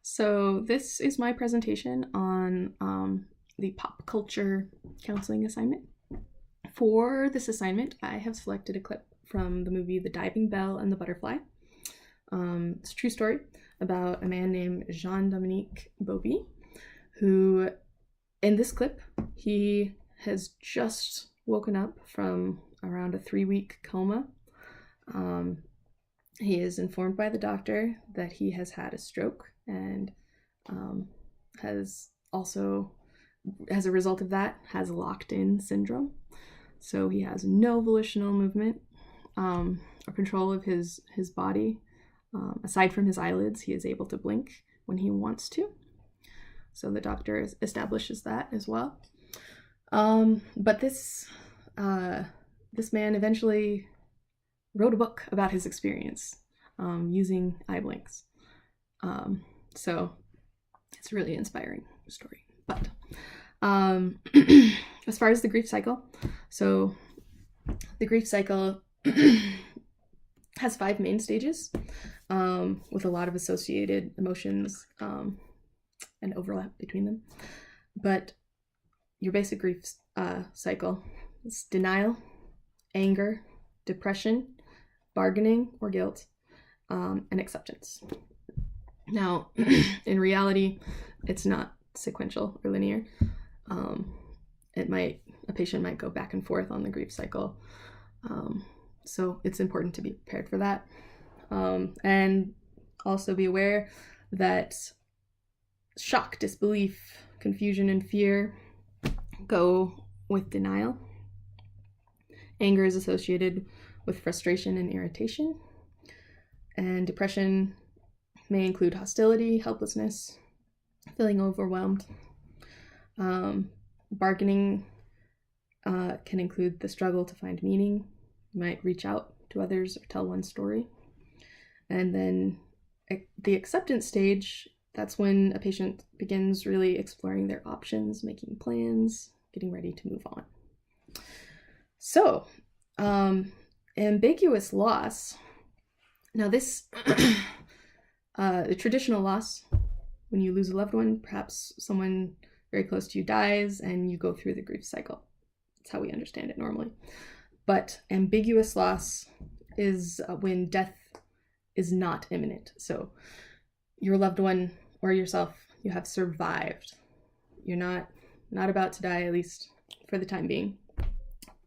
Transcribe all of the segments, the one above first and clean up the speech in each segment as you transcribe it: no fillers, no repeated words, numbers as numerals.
So this is my presentation on the pop culture counseling assignment. For this assignment, I have selected a clip from the movie The Diving Bell and the Butterfly. It's a true story about a man named Jean-Dominique Bobby, who, in this clip, he has just woken up from around a 3-week coma. He is informed by the doctor that he has had a stroke and has also, as a result of that, has locked-in syndrome. So he has no volitional movement or control of his body. Aside from his eyelids, he is able to blink when he wants to. So the doctor establishes that as well. But this man eventually wrote a book about his experience using eye blinks. So it's a really inspiring story. But as far as the grief cycle, so the grief cycle has 5 main stages with a lot of associated emotions and overlap between them. But your basic grief cycle is denial, anger, depression, bargaining or guilt, and acceptance. Now, in reality, it's not sequential or linear. A patient might go back and forth on the grief cycle. So it's important to be prepared for that. And also be aware that shock, disbelief, confusion, and fear go with denial. Anger is associated with frustration and irritation. And depression may include hostility, helplessness, feeling overwhelmed. Bargaining can include the struggle to find meaning. You might reach out to others or tell one story. And then the acceptance stage, that's when a patient begins really exploring their options, making plans, getting ready to move on. So, ambiguous loss. Now this, the traditional loss, when you lose a loved one, perhaps someone very close to you dies and you go through the grief cycle. That's how we understand it normally. But ambiguous loss is when death is not imminent. So your loved one or yourself, you have survived. You're not about to die, at least for the time being.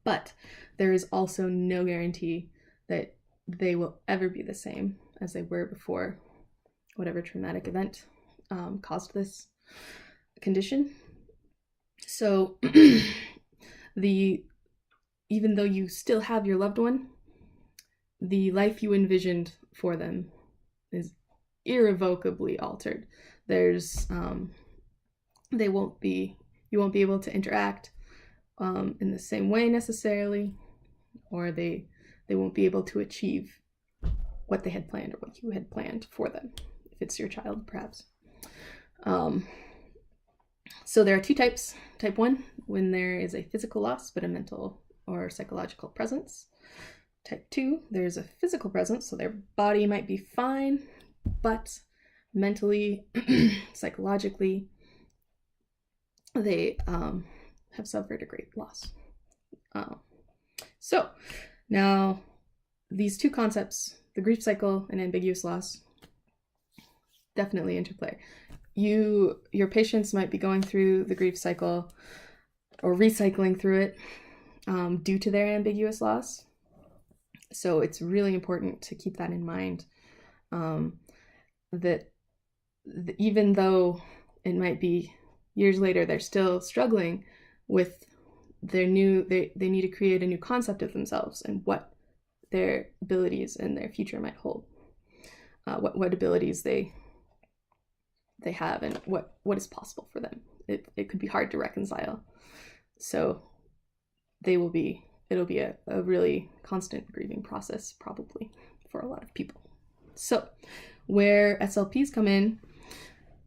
But there is also no guarantee that they will ever be the same as they were before whatever traumatic event caused this condition. So even though you still have your loved one, the life you envisioned for them is irrevocably altered. There's you won't be able to interact in the same way necessarily, or they won't be able to achieve what they had planned or what you had planned for them, if it's your child, perhaps. So there are 2 types. Type 1, when there is a physical loss, but a mental or psychological presence. Type 2, there's a physical presence, so their body might be fine, but mentally, psychologically, they have suffered a great loss. So now these 2 concepts, the grief cycle and ambiguous loss, definitely interplay. Your patients might be going through the grief cycle or recycling through it due to their ambiguous loss. So it's really important to keep that in mind, that even though it might be years later, they're still struggling with their they need to create a new concept of themselves and what their abilities and their future might hold, what abilities they have and what is possible for them. It could be hard to reconcile. So it'll be a really constant grieving process probably for a lot of people. So where SLPs come in,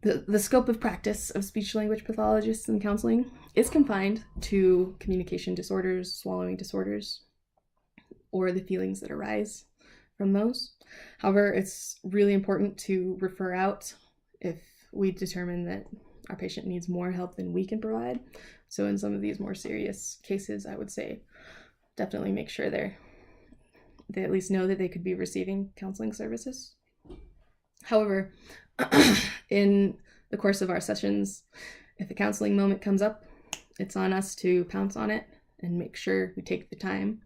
the scope of practice of speech-language pathologists and counseling is confined to communication disorders, swallowing disorders, or the feelings that arise from those. However, it's really important to refer out if we determine that our patient needs more help than we can provide. So in some of these more serious cases, I would say definitely make sure they at least know that they could be receiving counseling services. However, in the course of our sessions, if a counseling moment comes up, it's on us to pounce on it and make sure we take the time.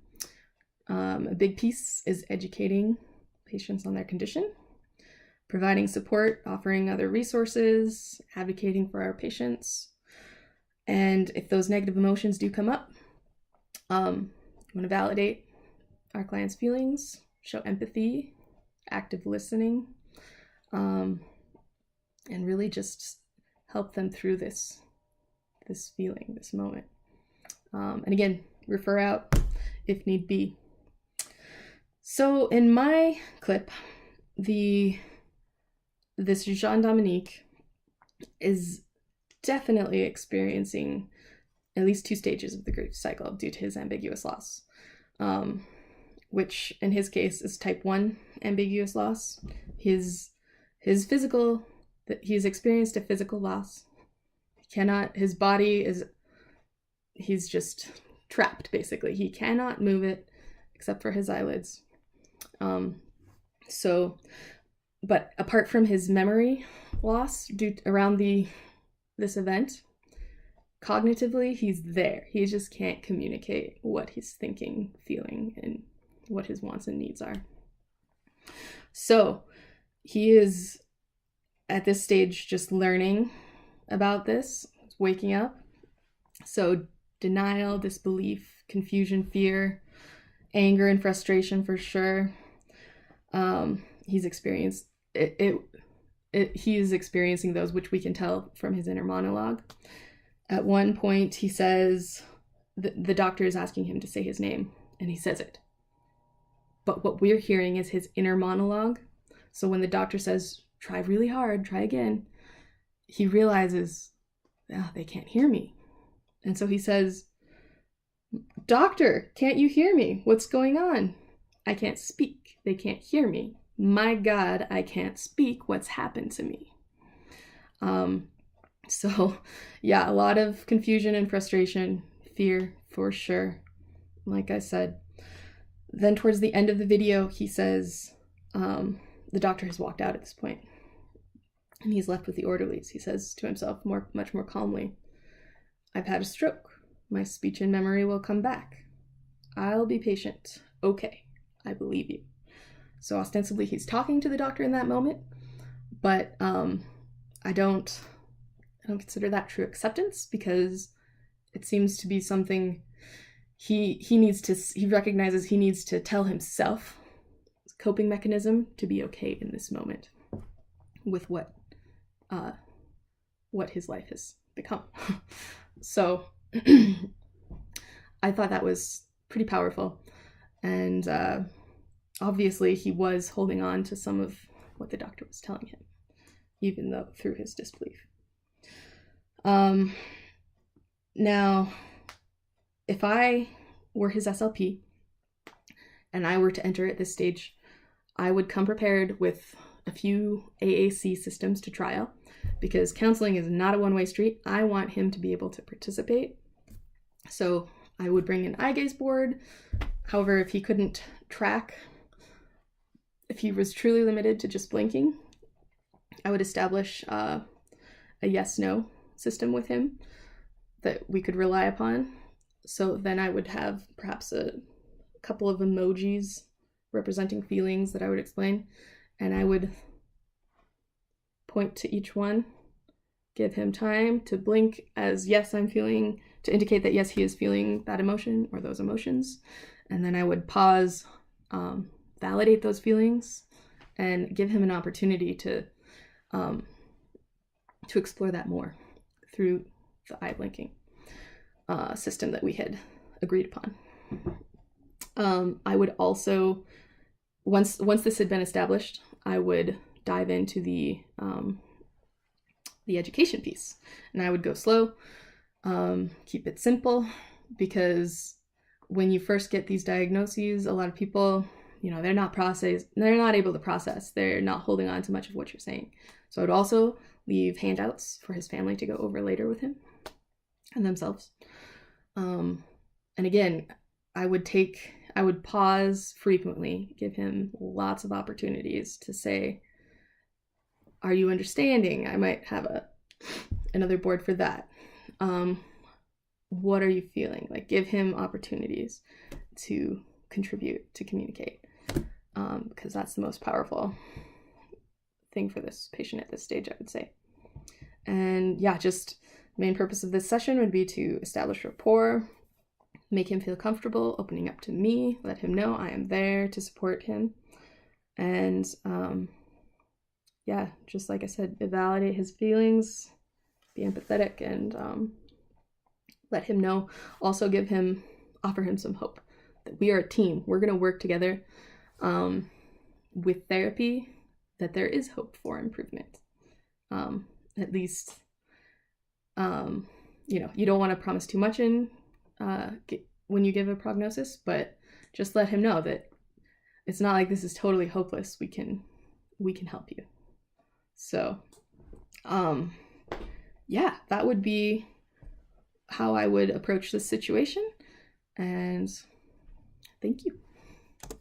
A big piece is educating patients on their condition, providing support, offering other resources, advocating for our patients. And if those negative emotions do come up, we want to validate our client's feelings, show empathy, active listening, and really just help them through this feeling, this moment. And again, refer out if need be. So in my clip, this Jean-Dominique is definitely experiencing at least 2 stages of the grief cycle due to his ambiguous loss, which in his case is type 1 ambiguous loss. He's experienced a physical loss. His body he's just trapped, basically. He cannot move it except for his eyelids. But apart from his memory loss around this event, cognitively, he's there. He just can't communicate what he's thinking, feeling, and what his wants and needs are. So he is at this stage just learning about this, waking up. So denial, disbelief, confusion, fear, anger, and frustration for sure. He's experienced he is experiencing those, which we can tell from his inner monologue. At one point, he says, the doctor is asking him to say his name, and he says it. But what we're hearing is his inner monologue. So when the doctor says, try really hard, try again, he realizes, they can't hear me. And so he says, doctor, can't you hear me? What's going on? I can't speak. They can't hear me. My God, I can't speak. What's happened to me? So yeah, a lot of confusion and frustration, fear for sure. Like I said, then towards the end of the video, he says, the doctor has walked out at this point and he's left with the orderlies. He says to himself much more calmly, I've had a stroke. My speech and memory will come back. I'll be patient. Okay, I believe you. So ostensibly he's talking to the doctor in that moment, but I don't consider that true acceptance, because it seems to be something he recognizes he needs to tell himself, coping mechanism, to be okay in this moment with what his life has become. So I thought that was pretty powerful, and obviously he was holding on to some of what the doctor was telling him, even though through his disbelief. Now, if I were his SLP and I were to enter at this stage, I would come prepared with a few AAC systems to trial, because counseling is not a one-way street. I want him to be able to participate. So I would bring an eye gaze board. However, if he couldn't track, if he was truly limited to just blinking, I would establish a yes-no system with him that we could rely upon. So then I would have perhaps a couple of emojis representing feelings that I would explain, and I would point to each one, give him time to blink as yes, I'm feeling, to indicate that yes, he is feeling that emotion or those emotions. And then I would pause, validate those feelings, and give him an opportunity to explore that more through the eye blinking system that we had agreed upon. I would also, once this had been established, I would dive into the education piece, and I would go slow, keep it simple, because when you first get these diagnoses, a lot of people, they're not able to process, they're not holding on to much of what you're saying. So I'd also leave handouts for his family to go over later with him and themselves. And again, I would pause frequently, give him lots of opportunities to say, are you understanding? I might have another board for that. What are you feeling? Like, give him opportunities to contribute, to communicate, because that's the most powerful thing for this patient at this stage, I would say. And yeah, just the main purpose of this session would be to establish rapport, make him feel comfortable opening up to me, let him know I am there to support him, and yeah, just like I said, validate his feelings, be empathetic, and let him know. Also offer him some hope that we are a team. We're going to work together with therapy, that there is hope for improvement. At least, you don't want to promise too much when you give a prognosis, but just let him know that it's not like this is totally hopeless. We can help you. So, yeah, that would be how I would approach this situation. And thank you.